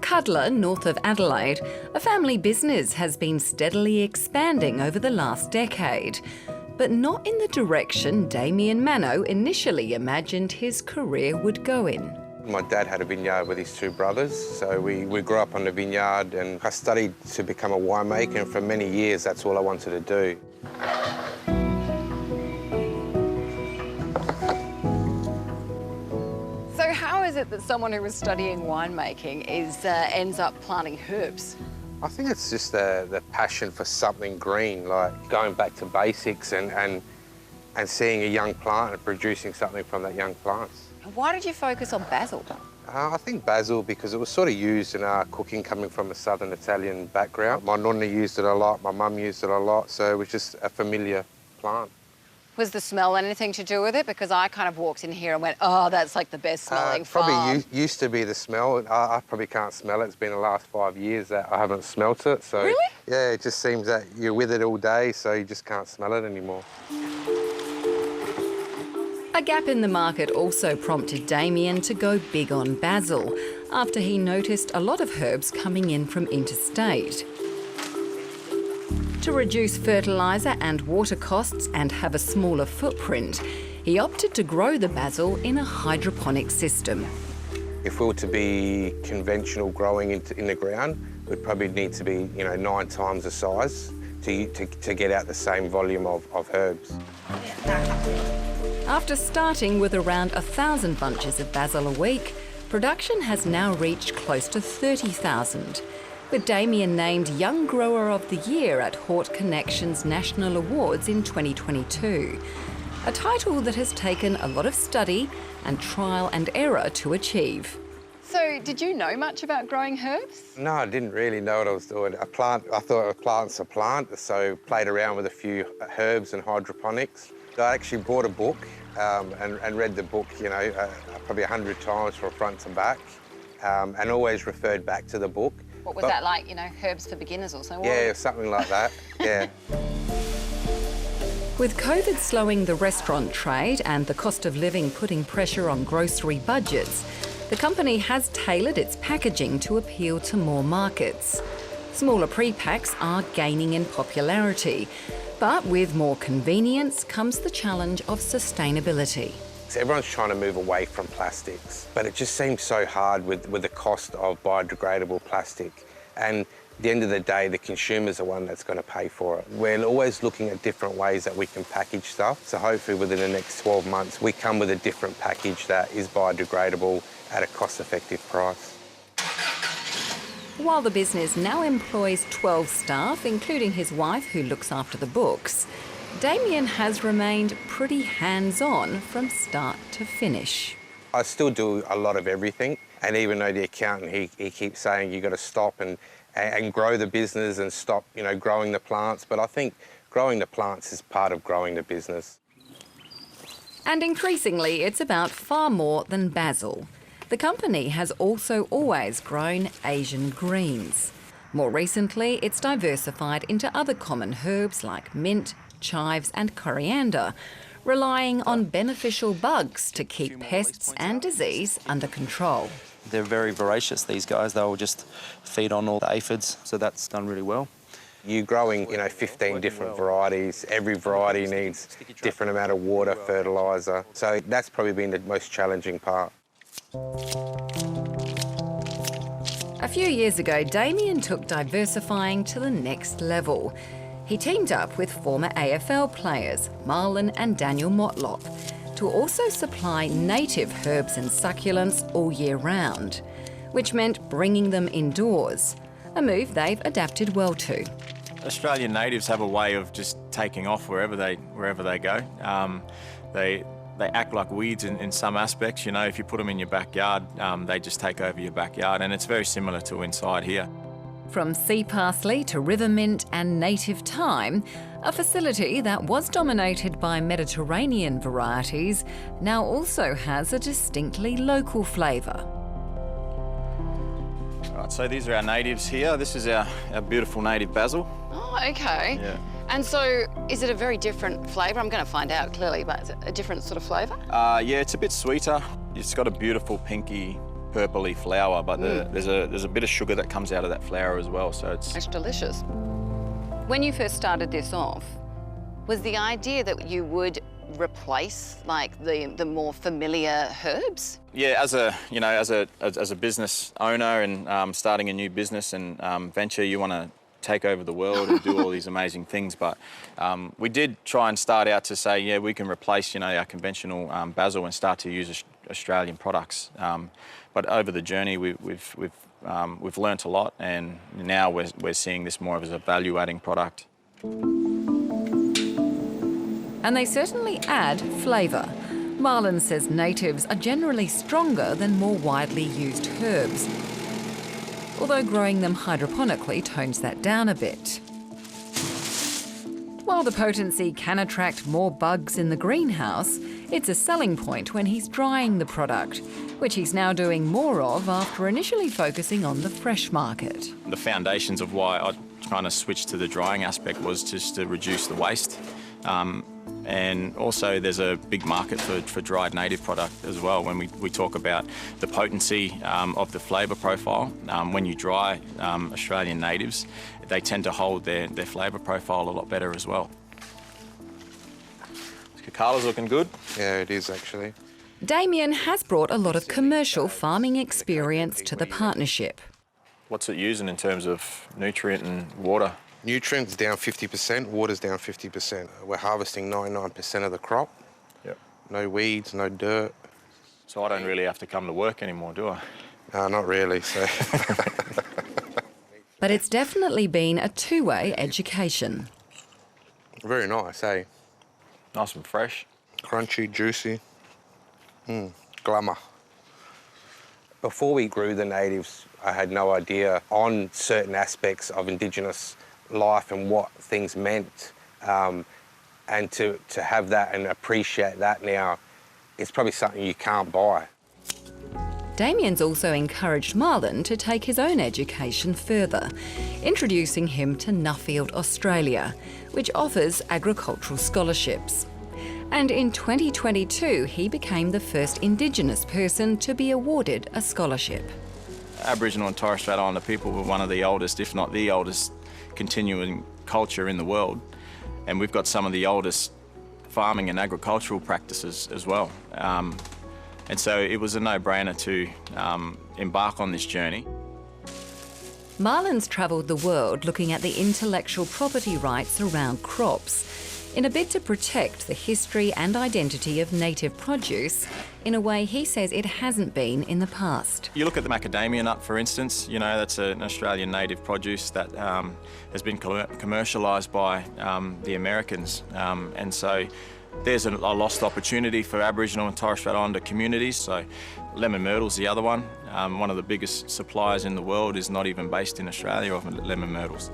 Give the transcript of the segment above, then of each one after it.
Cudler, north of Adelaide, a family business has been steadily expanding over the last decade, but not in the direction Damien Mano initially imagined his career would go in. My dad had a vineyard with his two brothers, so we grew up on the vineyard, and I studied to become a winemaker, and for many years that's all I wanted to do. So how is it that someone who was studying winemaking ends up planting herbs? I think it's just the passion for something green, like going back to basics and seeing a young plant and producing something from that young plant. Why did you focus on basil? I think basil because it was sort of used in our cooking coming from a southern Italian background. My nonna used it a lot, my mum used it a lot, so it was just a familiar plant. Was the smell anything to do with it? Because I kind of walked in here and went, oh, that's like the best smelling farm. Probably used to be the smell. I probably can't smell it. It's been the last 5 years that I haven't smelt it. So, really? Yeah, it just seems that you're with it all day, so you just can't smell it anymore. A gap in the market also prompted Damien to go big on basil after he noticed a lot of herbs coming in from interstate. To reduce fertiliser and water costs and have a smaller footprint, he opted to grow the basil in a hydroponic system. If we were to be conventional growing in the ground, we'd probably need to be, 9 times the size to get out the same volume of herbs. After starting with around 1,000 bunches of basil a week, production has now reached close to 30,000, with Damien named Young Grower of the Year at Hort Connections National Awards in 2022, a title that has taken a lot of study and trial and error to achieve. So did you know much about growing herbs? No, I didn't really know what I was doing. I thought a plant's a plant, so played around with a few herbs and hydroponics. I actually bought a book and read the book, probably 100 times from front to back, and always referred back to the book. What was that like, herbs for beginners or so? Yeah, something like that, yeah. With COVID slowing the restaurant trade and the cost of living putting pressure on grocery budgets, the company has tailored its packaging to appeal to more markets. Smaller pre-packs are gaining in popularity, but with more convenience comes the challenge of sustainability. So everyone's trying to move away from plastics, but it just seems so hard with the cost of biodegradable plastic. And at the end of the day, the consumer's the one that's going to pay for it. We're always looking at different ways that we can package stuff. So hopefully within the next 12 months, we come with a different package that is biodegradable at a cost-effective price. While the business now employs 12 staff, including his wife who looks after the books, Damien has remained pretty hands-on from start to finish. I still do a lot of everything, and even though the accountant, he keeps saying you've got to stop and grow the business and stop, growing the plants, but I think growing the plants is part of growing the business. And increasingly, it's about far more than basil. The company has also always grown Asian greens. More recently, it's diversified into other common herbs like mint, chives and coriander, relying on beneficial bugs to keep pests and disease under control. They're very voracious, these guys. They'll just feed on all the aphids, so that's done really well. You're growing, 15 different varieties. Every variety needs different amount of water, fertiliser. So that's probably been the most challenging part. A few years ago, Damien took diversifying to the next level. He teamed up with former AFL players, Marlon and Daniel Motlop, to also supply native herbs and succulents all year round, which meant bringing them indoors, a move they've adapted well to. Australian natives have a way of just taking off wherever they go. They act like weeds in some aspects. If you put them in your backyard, they just take over your backyard, and it's very similar to inside here. From sea parsley to river mint and native thyme, a facility that was dominated by Mediterranean varieties now also has a distinctly local flavour. Right, so these are our natives here. This is our beautiful native basil. Oh, okay. Yeah. And so, is it a very different flavour? I'm going to find out clearly, but is it a different sort of flavour? Yeah, it's a bit sweeter. It's got a beautiful pinky purpley flower, but there's a bit of sugar that comes out of that flower as well, so It's delicious. When you first started this off, was the idea that you would replace like the more familiar herbs? Yeah, as a business owner and starting a new business and venture, you want to take over the world and do all these amazing things. But we did try and start out to say, yeah, we can replace, our conventional basil and start to use Australian products. But over the journey, we've learnt a lot, and now we're seeing this more as a value-adding product. And they certainly add flavour. Marlon says natives are generally stronger than more widely used herbs, although growing them hydroponically tones that down a bit. While the potency can attract more bugs in the greenhouse, it's a selling point when he's drying the product, which he's now doing more of after initially focusing on the fresh market. The foundations of why I kind of switched to the drying aspect was just to reduce the waste. And also there's a big market for dried native product as well. When we talk about the potency of the flavour profile, when you dry Australian natives, they tend to hold their flavour profile a lot better as well. Cacala's looking good. Yeah, it is actually. Damien has brought a lot of commercial farming experience to the partnership. What's it using in terms of nutrient and water? Nutrients down 50%, water's down 50%. We're harvesting 99% of the crop. Yep. No weeds, no dirt. So I don't really have to come to work anymore, do I? No, not really. So. But it's definitely been a two-way education. Very nice, eh? Nice and fresh. Crunchy, juicy. Glamour. Before we grew the natives, I had no idea on certain aspects of Indigenous life and what things meant. And to have that and appreciate that now, it's probably something you can't buy. Damien's also encouraged Marlon to take his own education further, introducing him to Nuffield Australia, which offers agricultural scholarships. And in 2022, he became the first Indigenous person to be awarded a scholarship. Aboriginal and Torres Strait Islander people were one of the oldest, if not the oldest, continuing culture in the world. And we've got some of the oldest farming and agricultural practices as well. And so it was a no-brainer to embark on this journey. Marlon's travelled the world looking at the intellectual property rights around crops in a bid to protect the history and identity of native produce in a way he says it hasn't been in the past. You look at the macadamia nut, for instance, that's an Australian native produce that has been commercialised by the Americans. And so there's a lost opportunity for Aboriginal and Torres Strait Islander communities. So lemon myrtle's the other one. One of the biggest suppliers in the world is not even based in Australia of lemon myrtles.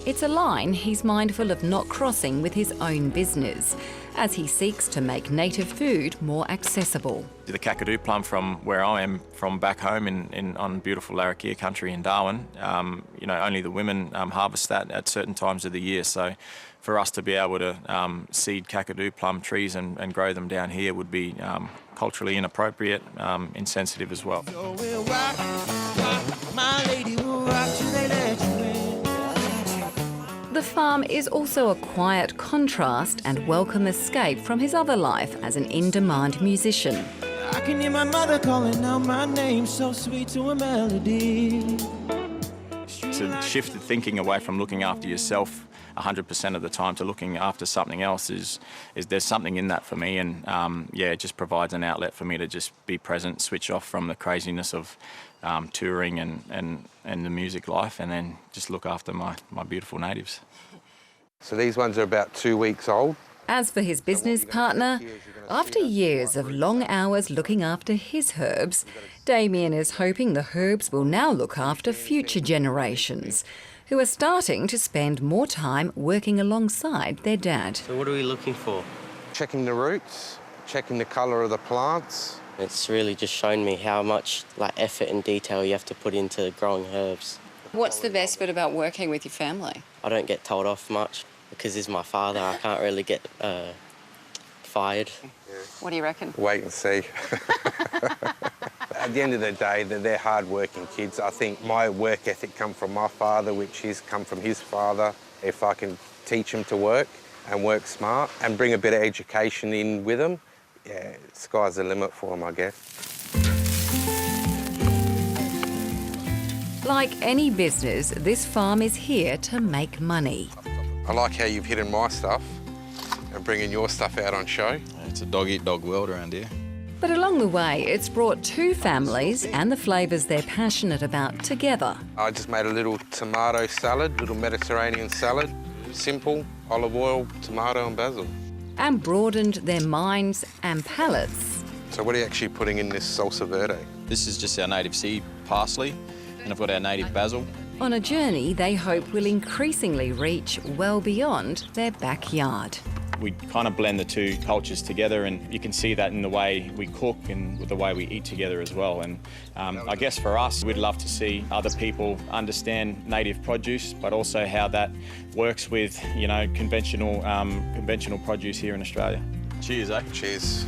It's a line he's mindful of not crossing with his own business, as he seeks to make native food more accessible. The Kakadu plum from where I am from back home on beautiful Larrakia country in Darwin, only the women harvest that at certain times of the year. So for us to be able to seed Kakadu plum trees and grow them down here would be culturally inappropriate, insensitive as well. The farm is also a quiet contrast and welcome escape from his other life as an in-demand musician. I can hear my mother calling out my name, so sweet to a melody. To shift the thinking away from looking after yourself 100% of the time to looking after something else is there's something in that for me, and it just provides an outlet for me to just be present, switch off from the craziness of touring and the music life, and then just look after my beautiful natives. So these ones are about 2 weeks old. As for his business partner, after years of long hours looking after his herbs, Damien is hoping the herbs will now look after future generations, who are starting to spend more time working alongside their dad. So what are we looking for? Checking the roots, checking the colour of the plants. It's really just shown me how much effort and detail you have to put into growing herbs. What's the best bit about working with your family? I don't get told off much because he's my father. I can't really get fired. What do you reckon? Wait and see. At the end of the day, they're hard-working kids. I think my work ethic come from my father, which has come from his father. If I can teach them to work and work smart and bring a bit of education in with them, yeah, sky's the limit for them, I guess. Like any business, this farm is here to make money. I like how you've hidden my stuff and bringing your stuff out on show. It's a dog-eat-dog world around here. But along the way, it's brought two families and the flavours they're passionate about together. I just made a little tomato salad, little Mediterranean salad. Simple, olive oil, tomato and basil. And broadened their minds and palates. So what are you actually putting in this salsa verde? This is just our native sea parsley, and I've got our native basil. On a journey they hope will increasingly reach well beyond their backyard. We kind of blend the two cultures together, and you can see that in the way we cook and the way we eat together as well. And I guess for us, we'd love to see other people understand native produce, but also how that works with, you know, conventional produce here in Australia. Cheers, eh? Cheers.